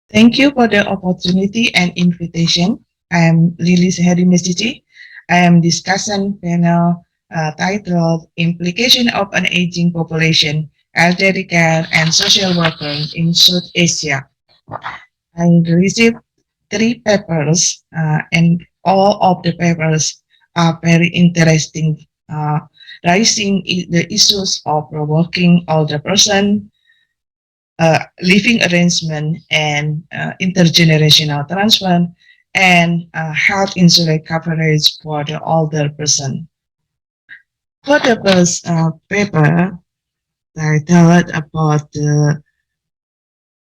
Thank you for the opportunity and invitation. I am LILIS. I am discussion panel titled Implication of an Aging Population, Elderly Care and Social Worker in South Asia. I received three papers and all of the papers are very interesting, uh, raising the issues of a working older person, living arrangement and intergenerational transfer and health insurance coverage for the older person. For the first paper, I thought about the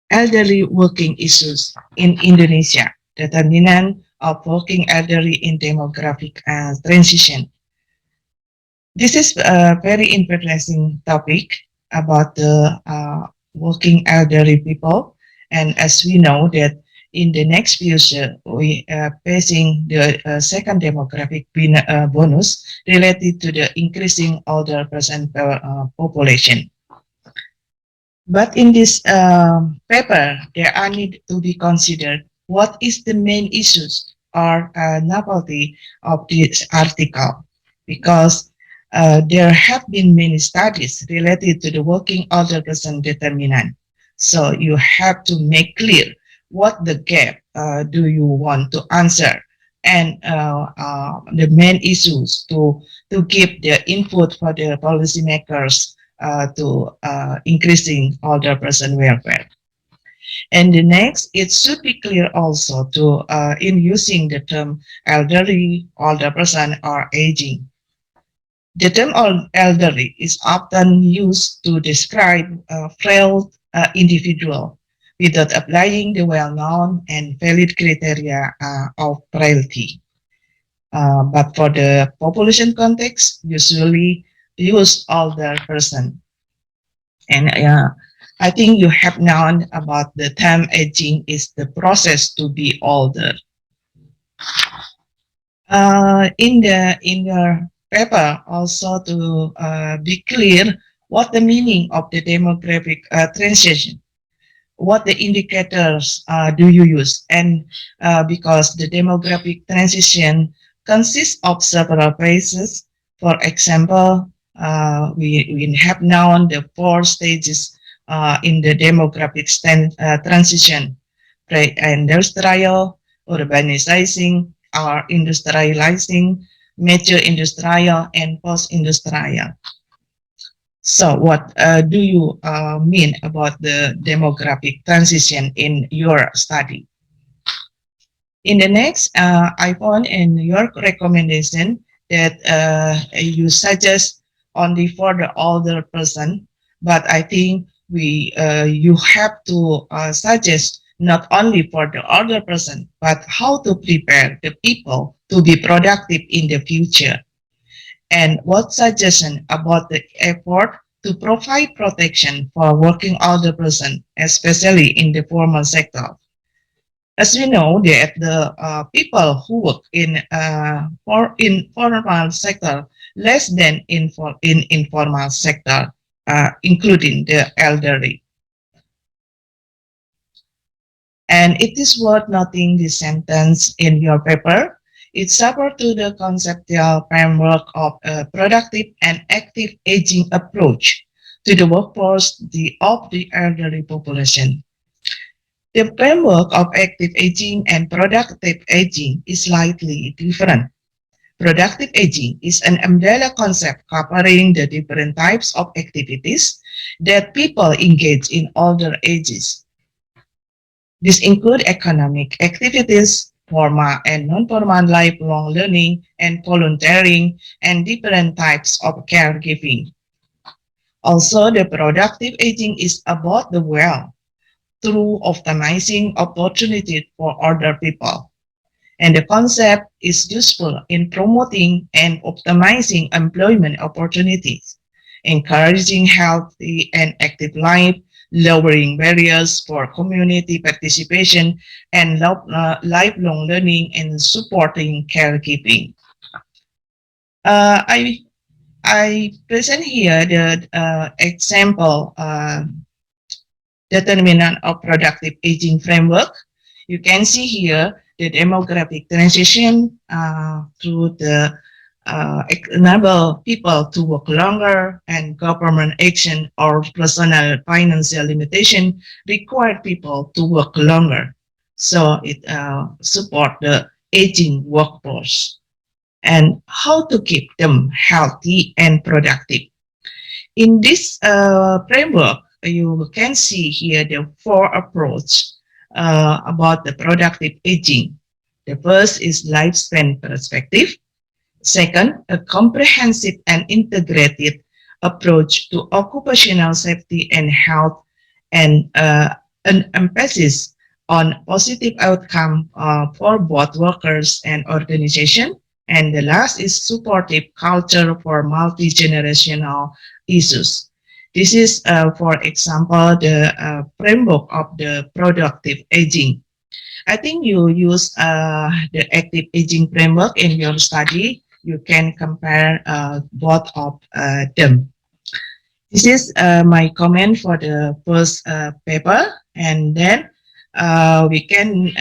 elderly working issues in Indonesia, determinant of working elderly in demographic transition. This is a very interesting topic about the working elderly people. And as we know that in the next future, we are facing the second demographic bonus related to the increasing older person population. But in this paper, there are need to be considered what is the main issues or novelty of this article, because there have been many studies related to the working older person determinant. So you have to make clear what the gap do you want to answer and the main issues to give the input for the policymakers to increasing older person welfare. And the next, it should be clear also to in using the term elderly, older person, or aging. The term elderly is often used to describe a frail individual without applying the well-known and valid criteria of frailty. But for the population context, usually use older person. And I think you have known about the term aging is the process to be older. In your paper, also to be clear what the meaning of the demographic transition, what the indicators do you use, and because the demographic transition consists of several phases. For example, we have known the four stages in the demographic transition: pre-industrial, urbanizing, or industrializing, major industrial, and post-industrial. So what do you mean about the demographic transition in your study? In the next, I found in your recommendation that you suggest only for the older person, but I think you have to suggest not only for the older person, but how to prepare the people to be productive in the future. And what suggestion about the effort to provide protection for working older person, especially in the formal sector. As we know that the people who work in formal sector less than in informal sector, including the elderly. And it is worth noting this sentence in your paper. It supports to the conceptual framework of a productive and active aging approach to the workforce of the elderly population. The framework of active aging and productive aging is slightly different. Productive aging is an umbrella concept covering the different types of activities that people engage in older ages. These include economic activities, formal and non-formal lifelong learning, and volunteering, and different types of caregiving. Also, the productive aging is about the well through optimizing opportunities for other people. And the concept is useful in promoting and optimizing employment opportunities, encouraging healthy and active life, lowering barriers for community participation, and lifelong learning and supporting caregiving. Uh, I I present here the example determinant of productive aging framework. You can see here the demographic transition through the enable people to work longer, and government action or personal financial limitation require people to work longer. So it support the aging workforce, and how to keep them healthy and productive. In this framework, you can see here the four approach about the productive aging. The first is lifespan perspective. Second, a comprehensive and integrated approach to occupational safety and health, and an emphasis on positive outcome for both workers and organization. And the last is supportive culture for multi-generational issues. This is, for example, the framework of the productive aging. I think you use the active aging framework in your study. You can compare both of them. This is my comment for the first paper, and then we can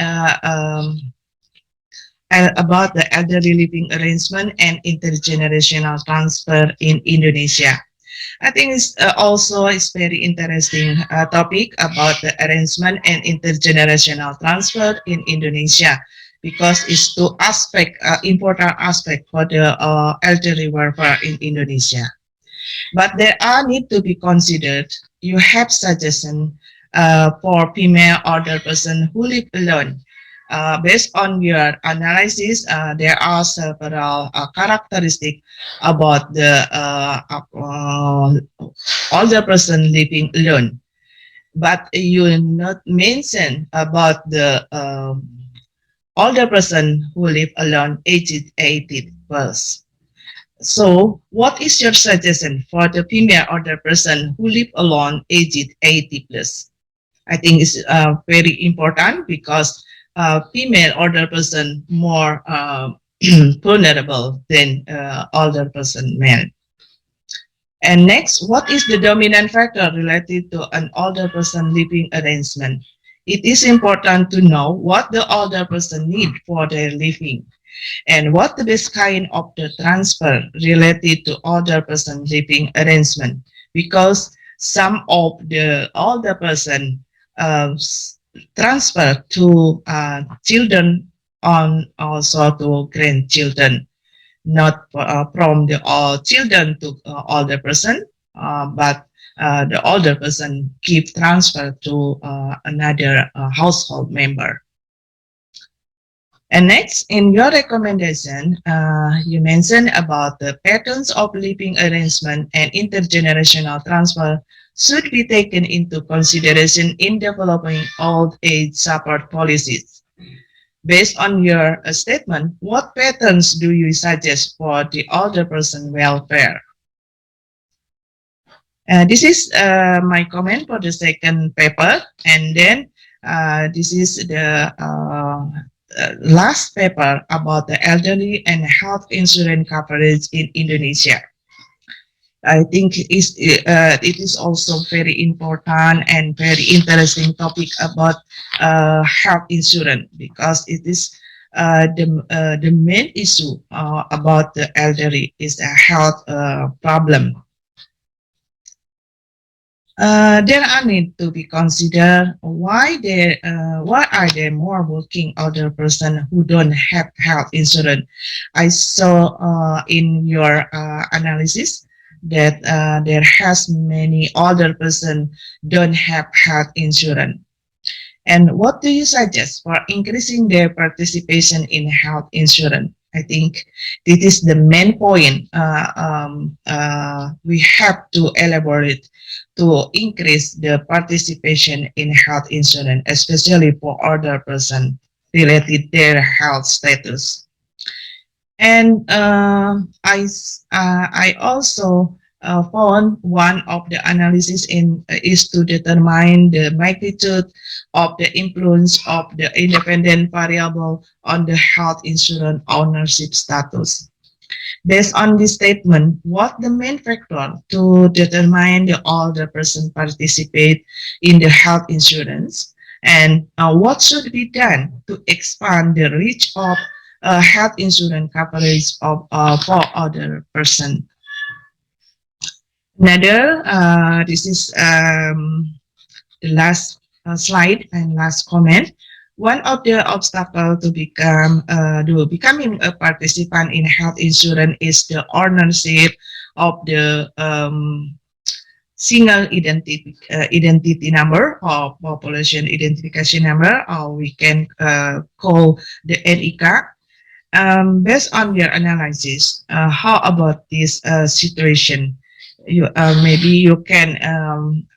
about the elderly living arrangement and intergenerational transfer in Indonesia. I think it's also is very interesting topic about the arrangement and intergenerational transfer in Indonesia, because it's two aspect, important aspect for the elderly welfare in Indonesia. But there are need to be considered. You have suggestion for female older person who live alone. Based on your analysis, there are several characteristics about the older person living alone. But you not mention about the older person who live alone aged 80 plus. So, what is your suggestion for the female older person who live alone aged 80 plus? I think it's very important, because female older person more vulnerable than older person male. And next, what is the dominant factor related to an older person living arrangement? It is important to know what the older person need for their living, and what the best kind of the transfer related to older person living arrangement, because some of the older person transfer to children on also to grandchildren, not from the children to older person, but the older person keep transfer to another household member. And next, in your recommendation, you mentioned about the patterns of living arrangement and intergenerational transfer should be taken into consideration in developing old age support policies. Based on your statement, what patterns do you suggest for the older person welfare? This is my comment for the second paper, and then this is the last paper about the elderly and health insurance coverage in Indonesia. I think it is also very important and very interesting topic about health insurance, because it is the main issue about the elderly is a health problem. There are need to be considered why are there more working older person who don't have health insurance. I saw in your analysis that there has many older person don't have health insurance. And what do you suggest for increasing their participation in health insurance? I think this is the main point we have to elaborate to increase the participation in health insurance, especially for older person related their health status. And I also found one of the analysis is to determine the magnitude of the influence of the independent variable on the health insurance ownership status. Based on this statement, what the main factor to determine the older person participate in the health insurance, and what should be done to expand the reach of health insurance coverage of for other person. Another, this is the last slide and last comment. One of the obstacles to becoming a participant in health insurance is the ownership of the single identity number or population identification number, or we can call the NIK. Based on your analysis, how about this situation? Maybe you can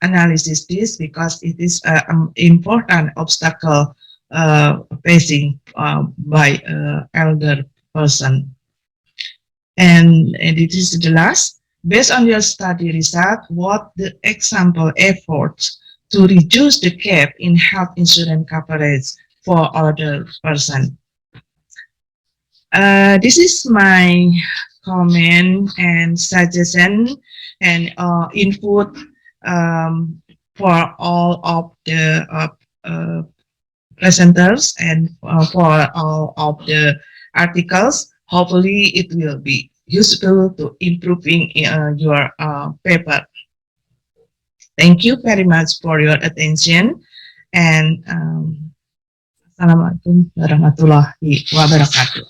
analyze this because it is an important obstacle facing by elder person. And it is the last. Based on your study result, what the example efforts to reduce the gap in health insurance coverage for older person? This is my comment and suggestion and input for all of the presenters and for all of the articles. Hopefully it will be useful to improving your paper. Thank you very much for your attention, and Assalamualaikum warahmatullahi wabarakatuh.